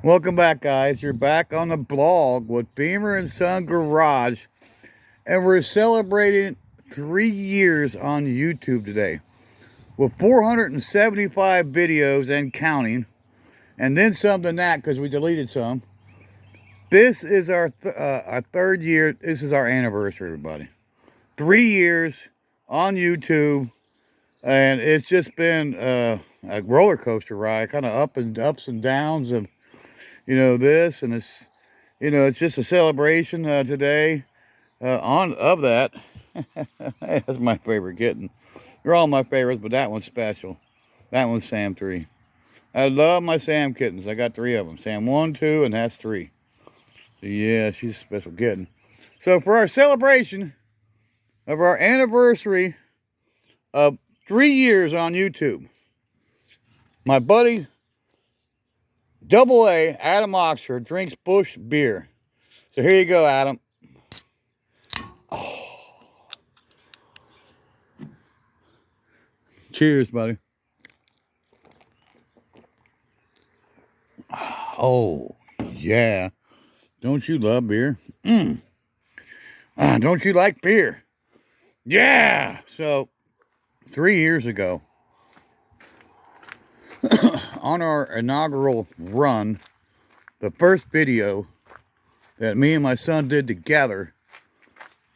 Welcome back, guys. You're back on the blog with Beamer and Son Garage, and we're celebrating 3 years on YouTube today with 475 videos and counting, and then some than that because we deleted some. This is our third year. This is our anniversary, everybody. 3 years on YouTube, and it's just been a roller coaster ride, kind of ups and downs of this, and it's just a celebration today of that. That's my favorite kitten. They're all my favorites, but that one's special. That one's Sam 3. I love my Sam kittens. I got 3 of them. Sam 1, 2, and that's 3. So yeah, she's a special kitten. So for our celebration of our anniversary of 3 years on YouTube, my buddy Double A, Adam Oxford, drinks Bush beer. So here you go, Adam. Oh. Cheers, buddy. Oh, yeah. Don't you love beer? Don't you like beer? Yeah. So 3 years ago, on our inaugural run, the first video that me and my son did together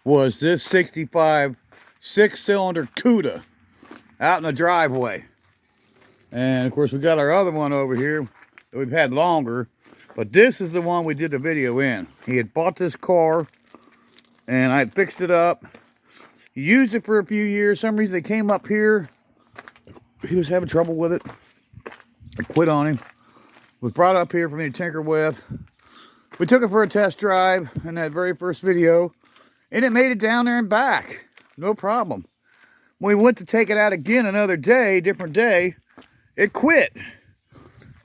was this 65 6-cylinder Cuda out in the driveway. And of course we got our other one over here that we've had longer, but this is the one we did the video in. He had bought this car and I had fixed it up. He used it for a few years. Some reason it came up here. He was having trouble with it. I quit on him. It was brought up here for me to tinker with. We took it for a test drive in that very first video, and it made it down there and back. No problem. When we went to take it out again another day, different day, it quit.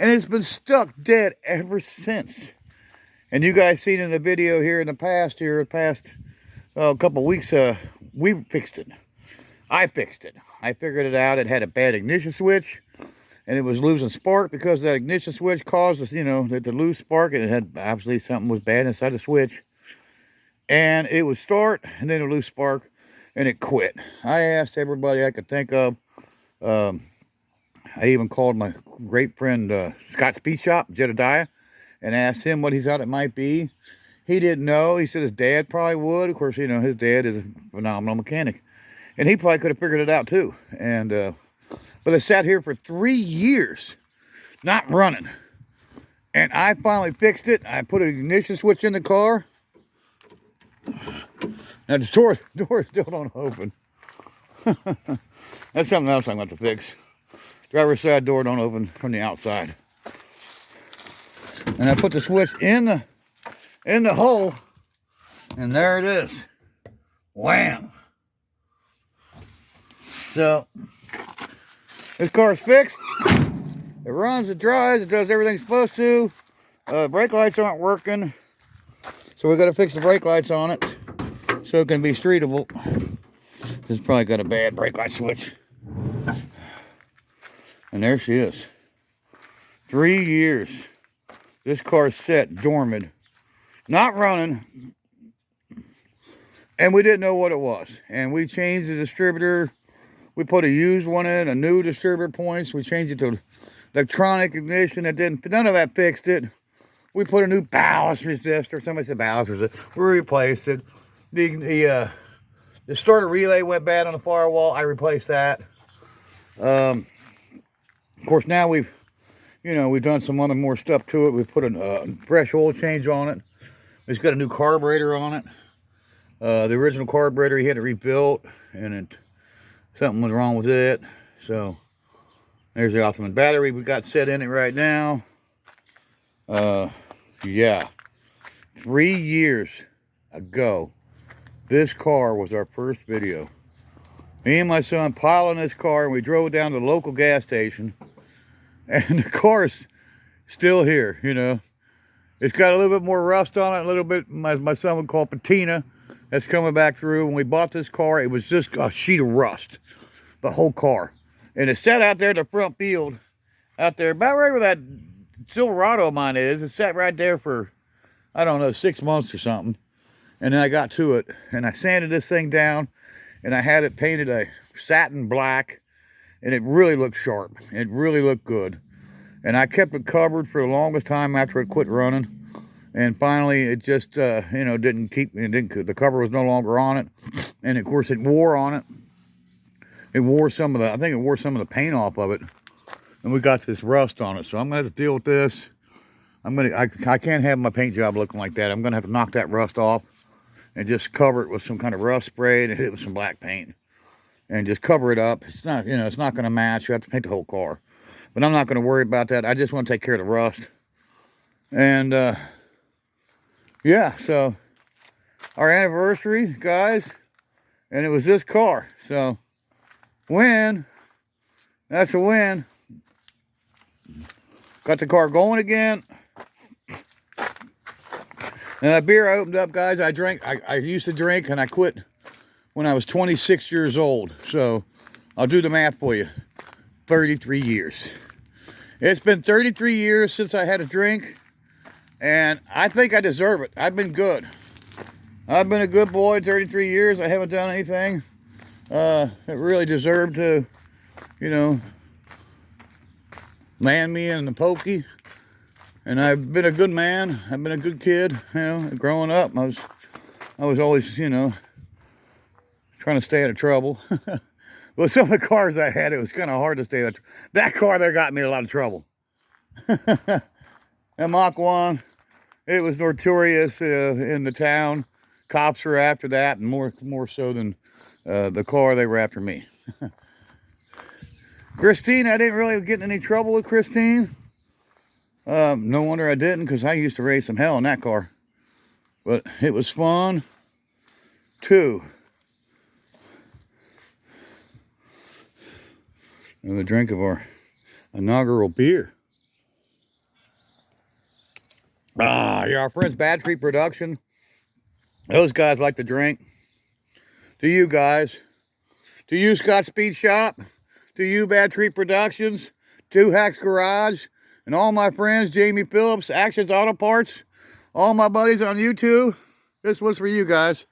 And it's been stuck dead ever since. And you guys seen in the video here in the past, a couple weeks, we fixed it. I fixed it. I figured it out. It had a bad ignition switch, and it was losing spark because that ignition switch caused us, to lose spark, and it had obviously something was bad inside the switch. And it would start, and then it would lose spark, and it quit. I asked everybody I could think of. I even called my great friend Scott Speed Shop, Jedediah, and asked him what he thought it might be. He didn't know. He said his dad probably would. Of course, his dad is a phenomenal mechanic, and he probably could have figured it out too. And but it sat here for 3 years, not running. And I finally fixed it. I put an ignition switch in the car. Now the door still don't open. That's something else I'm going to fix. Driver's side door don't open from the outside. And I put the switch in the hole, and there it is. Wham! So this car's fixed. It runs, it drives, it does everything it's supposed to. Brake lights aren't working, so we got to fix the brake lights on it so it can be streetable. It's probably got a bad brake light switch. And there she is. 3 years. This car's set dormant, not running, and we didn't know what it was. And we changed the distributor. We put a used one in, a new distributor points. We changed it to electronic ignition. None of that fixed it. We put a new ballast resistor. Somebody said ballast resistor. We replaced it. The starter relay went bad on the firewall. I replaced that. Of course, now we've done some other more stuff to it. We've put a fresh oil change on it. It's got a new carburetor on it. The original carburetor, he had it rebuilt, and something was wrong with it. So there's the ultimate battery we got set in it right now. Yeah, 3 years ago, this car was our first video. Me and my son piled in this car, and we drove down to the local gas station, and the car's still here. It's got a little bit more rust on it, a little bit, my son would call patina, that's coming back through. When we bought this car, it was just a sheet of rust, the whole car. And it sat out there in the front field, out there, about right where that Silverado of mine is. It sat right there for, I don't know, 6 months or something. And then I got to it, and I sanded this thing down, and I had it painted a satin black, and it really looked sharp. It really looked good. And I kept it covered for the longest time after it quit running. And finally, it just, you know, the cover was no longer on it. And of course, it wore on it. It wore some of the, I think it wore some of the paint off of it. And we got this rust on it. So I'm gonna have to deal with this. I can't have my paint job looking like that. I'm gonna have to knock that rust off and just cover it with some kind of rust spray and hit it with some black paint. And just cover it up. It's not, you know, it's not gonna match. You have to paint the whole car. But I'm not gonna worry about that. I just wanna take care of the rust. And yeah, so our anniversary, guys, and it was this car. So win. That's a win. Got the car going again. And that beer I opened up, guys, I used to drink, and I quit when I was 26 years old. So I'll do the math for you. 33 years. It's been 33 years since I had a drink, and I think I deserve it. I've been good. I've been a good boy 33 years. I haven't done anything that really deserved to, you know, land me in the pokey. And I've been a good man. I've been a good kid, you know, growing up. I was always, you know, trying to stay out of trouble. Well, some of the cars I had, it was kind of hard to stay out of trouble. That car there got me in a lot of trouble. That Mach 1, it was notorious in the town. Cops were after that, and more so than the car, they were after me. Christine, I didn't really get in any trouble with Christine. No wonder I didn't, because I used to raise some hell in that car. But it was fun, too. Another drink of our inaugural beer. Yeah, our friends Bad Tree Production. Those guys like to drink. To you guys. To you, Scott Speed Shop. To you, Bad Tree Productions. To Hacks Garage. And all my friends, Jamie Phillips, Actions Auto Parts, all my buddies on YouTube, this one's for you guys.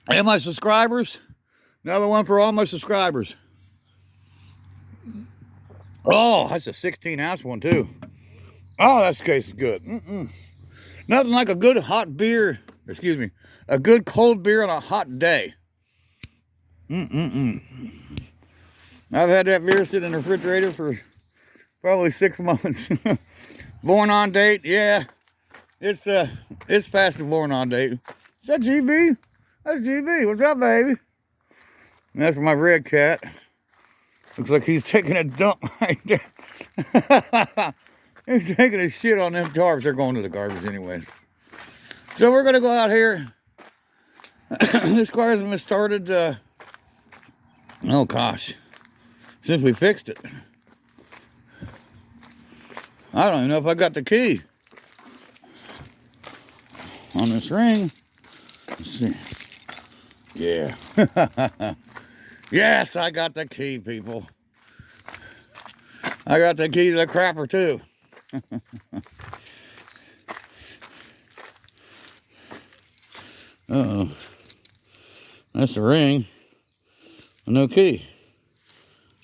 And my subscribers, another one for all my subscribers. Oh, that's a 16-ounce one too. Oh, that case is good. Nothing like a good hot beer, excuse me, a good cold beer on a hot day. I've had that beer sitting in the refrigerator for probably 6 months. Born on date, yeah. It's fast and born on date. Is that GB? That's GB. What's up, baby? And that's my red cat. Looks like he's taking a dump right there. He's taking a shit on them tarps. They're going to the garbage anyway. So we're gonna go out here. This car hasn't been started. Oh gosh. Since we fixed it. I don't even know if I got the key on this ring. Let's see. Yeah. Yes, I got the key, people. I got the key to the crapper too. Uh-oh. That's the ring. No key.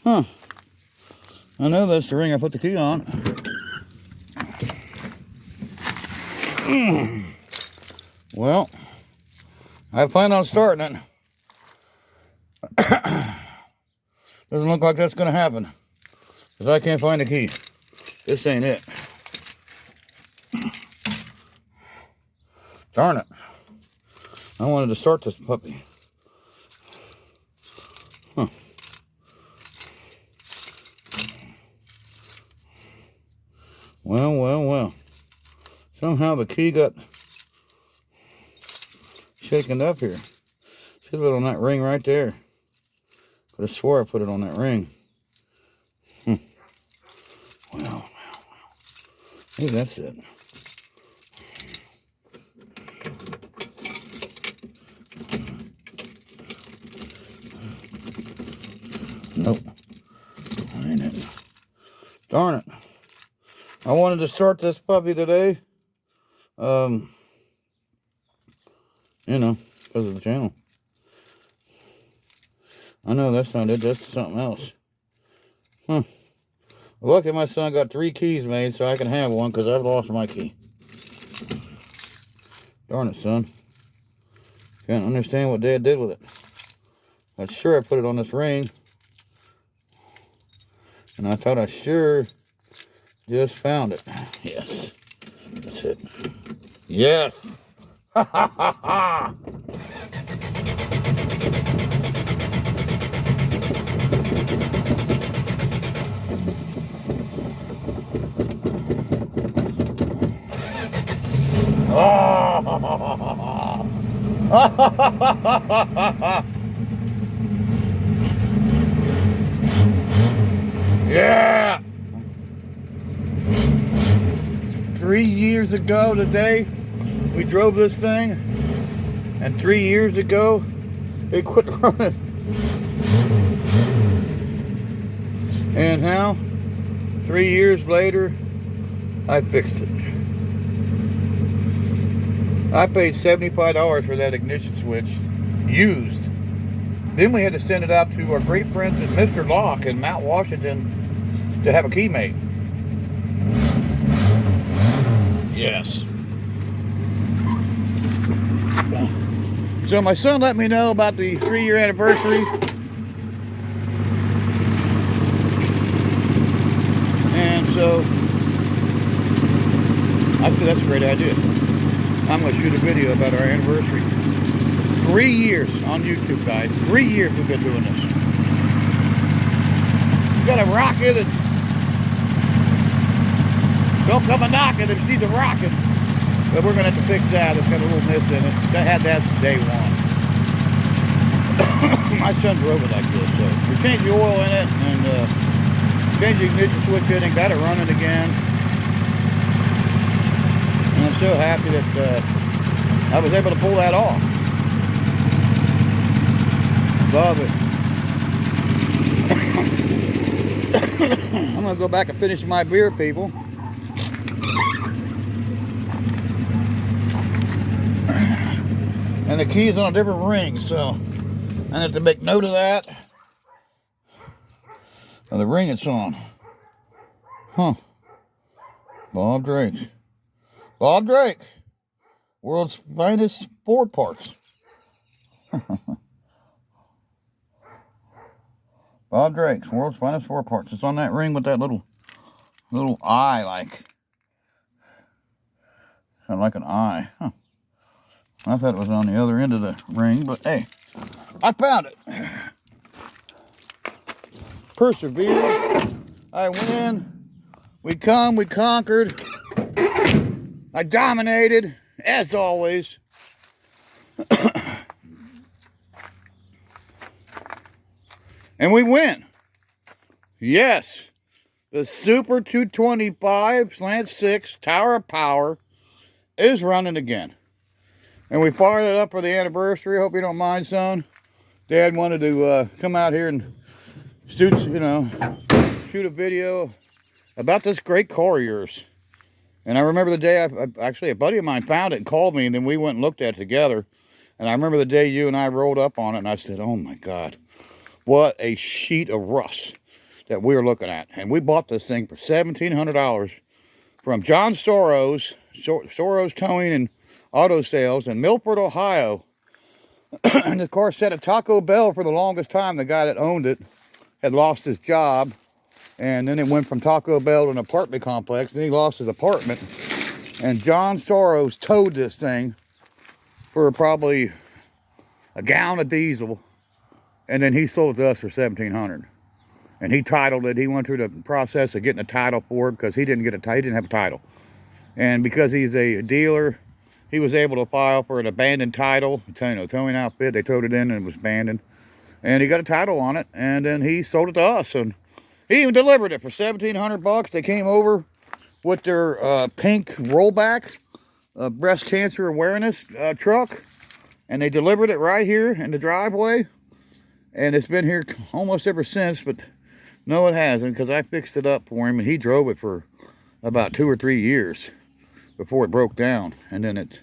Huh. I know that's the ring I put the key on. Well, I plan on starting it. Doesn't look like that's gonna happen, because I can't find the key. This ain't it. Darn it. I wanted to start this puppy. Huh. Well. Somehow the key got shaken up here. Should have it on that ring right there. Could have swore I put it on that ring. Well. Maybe that's it. Nope. That ain't it. Darn it. I wanted to start this puppy today. You know, because of the channel. I know that's not it, that's something else. Lucky my son got 3 keys made so I can have one, because I've lost my key. Darn it, son. Can't understand what Dad did with it. I'm sure I put it on this ring. And I thought I sure just found it. Yes. That's it. Yes. Ha ha ha ha. Yeah. 3 years ago today, we drove this thing, and 3 years ago, it quit running. And now, 3 years later, I fixed it. I paid $75 for that ignition switch, used. Then we had to send it out to our great friends at Mr. Locke in Mount Washington to have a key made. Yes. So my son let me know about the 3-year anniversary. And so I said, that's a great idea. I'm going to shoot a video about our anniversary. 3 years on YouTube, guys. 3 years we've been doing this. You got to rock it, and don't come a knocking if you see the rocket. But we're going to have to fix that. It's got a little miss in it. I had that since day one. My son drove it like this. So we changed the oil in it, and changed the ignition switch in and got it running again. And I'm so happy that I was able to pull that off. Love it. I'm going to go back and finish my beer, people. And the key is on a different ring, so I have to make note of that. Now the ring it's on. Huh. Bob Drake. Bob Drake. World's finest Ford parts. Bob Drake's world's finest Ford parts. It's on that ring with that little eye, like. Kind of like an eye. Huh. I thought it was on the other end of the ring, but hey, I found it. Persevere. I win. We come, we conquered. I dominated, as always. And we win. Yes. The Super 225/6 Tower of Power is running again. And we fired it up for the anniversary. Hope you don't mind, son. Dad wanted to come out here and shoot a video about this great car of yours. And I remember the day, actually a buddy of mine found it and called me, and then we went and looked at it together. And I remember the day you and I rolled up on it, and I said, oh my God, what a sheet of rust that we're looking at. And we bought this thing for $1,700 from John Soros Towing and Auto Sales in Milford, Ohio. And the car sat at Taco Bell for the longest time. The guy that owned it had lost his job, and then it went from Taco Bell to an apartment complex. Then he lost his apartment, and John Soros towed this thing for probably a gallon of diesel, and then he sold it to us for $1,700. And he titled it. He went through the process of getting a title for it because he didn't have a title. And because he's a dealer, he was able to file for an abandoned title, towing outfit. They towed it in and it was abandoned. And he got a title on it, and then he sold it to us. And he even delivered it for $1,700. They came over with their pink rollback breast cancer awareness truck, and they delivered it right here in the driveway. And it's been here almost ever since, but No, it hasn't, because I fixed it up for him, and he drove it for about 2 or 3 years before it broke down. And then it,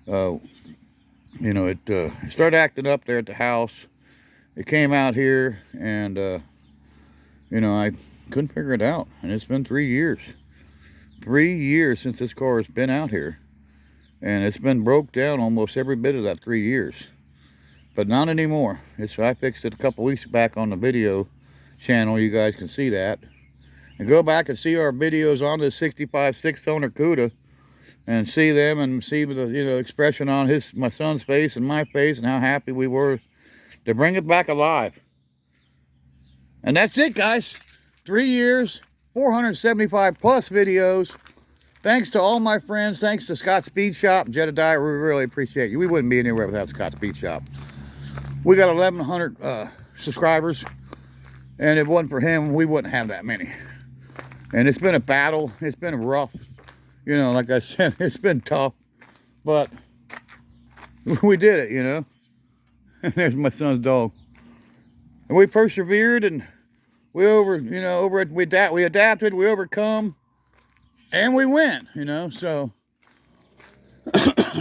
you know, it started acting up there at the house. It came out here, and, you know, I couldn't figure it out. And it's been 3 years. 3 years since this car has been out here. And it's been broke down almost every bit of that 3 years. But not anymore. I fixed it a couple weeks back on the video channel. You guys can see that. And go back and see our videos on the 65 6-cylinder Cuda. And see them and see the, you know, expression on my son's face and my face and how happy we were to bring it back alive. And that's it, guys. 3 years, 475 plus videos. Thanks to all my friends. Thanks to Scott's Speed Shop, Jedediah. We really appreciate you. We wouldn't be anywhere without Scott's Speed Shop. We got 1,100 subscribers, and if it wasn't for him, we wouldn't have that many. And it's been a battle. It's been rough. You know, like I said, it's been tough, but we did it, you know. There's my son's dog. And we persevered, and we adapted, we overcome, and we win, you know. So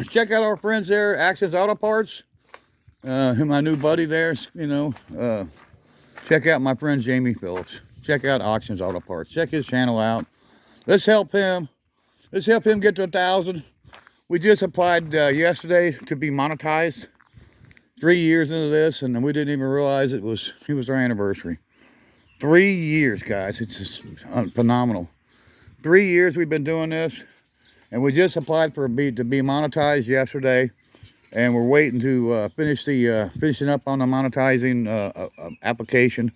check out our friends there, Actions Auto Parts. My new buddy there, you know. Check out my friend Jamie Phillips. Check out Actions Auto Parts. Check his channel out. Let's help him. Let's help him get to 1,000. We just applied yesterday to be monetized. 3 years into this, and we didn't even realize it was our anniversary. 3 years, guys. It's just phenomenal. 3 years we've been doing this, and we just applied to be monetized yesterday, and we're waiting to finishing up on the monetizing application,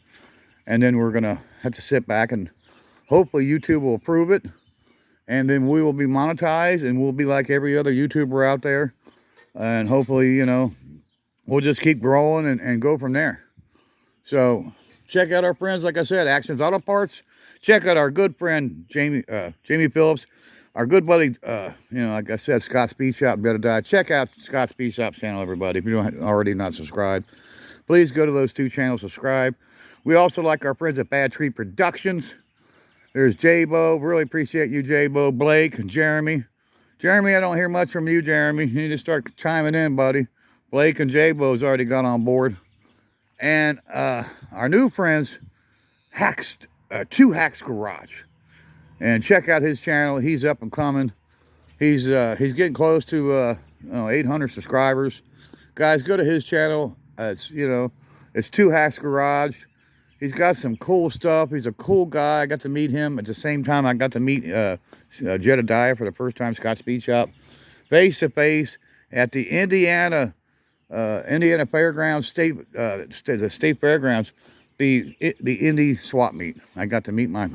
and then we're gonna have to sit back and hopefully YouTube will approve it. And then we will be monetized, and we'll be like every other YouTuber out there. And hopefully, you know, we'll just keep growing and go from there. So check out our friends, like I said, Actions Auto Parts. Check out our good friend, Jamie Phillips. Our good buddy, you know, like I said, Scott's Speed Shop, Jedediah. Check out Scott's Speed Shop's channel, everybody. If you don't already not subscribed, please go to those 2 channels, subscribe. We also like our friends at Bad Tree Productions. There's J-Bo. Really appreciate you, J-Bo. Blake and Jeremy. Jeremy, I don't hear much from you, Jeremy. You need to start chiming in, buddy. Blake and J-Bo's already got on board. And our new friends, Two Hacks Garage. And check out his channel. He's up and coming. He's getting close to 800 subscribers. Guys, go to his channel. It's Two Hacks Garage. He's got some cool stuff. He's a cool guy. I got to meet him at the same time I got to meet Jedediah for the first time, Scott's Speed Shop, face to face at the Indiana Fairgrounds the state fairgrounds, the Indy swap meet. I got to meet my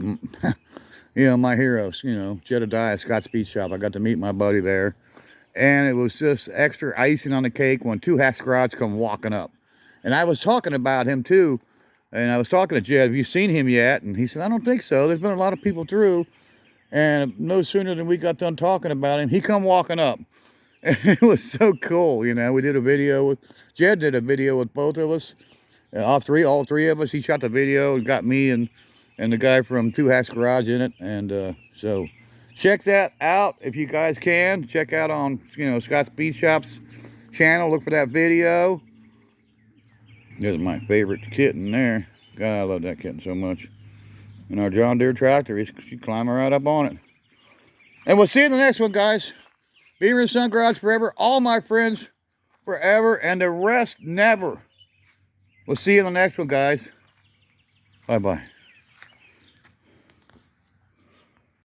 my heroes, Jedediah, Scott's Speed Shop. I got to meet my buddy there, and it was just extra icing on the cake when Two Hacks Garage come walking up. And I was talking about him too. And I was talking to Jed, have you seen him yet? And he said, I don't think so. There's been a lot of people through. And no sooner than we got done talking about him, he come walking up. And it was so cool, We did a video with, Jed did a video with both of us. All three of us. He shot the video and got me and the guy from Two Hacks Garage in it. And so check that out if you guys can. Check out on, Scott's Speed Shop's channel. Look for that video. There's my favorite kitten there. God, I love that kitten so much. And our John Deere tractor, she's climbing right up on it. And we'll see you in the next one, guys. Beaver and Son Garage forever. All my friends forever, and the rest never. We'll see you in the next one, guys. Bye-bye.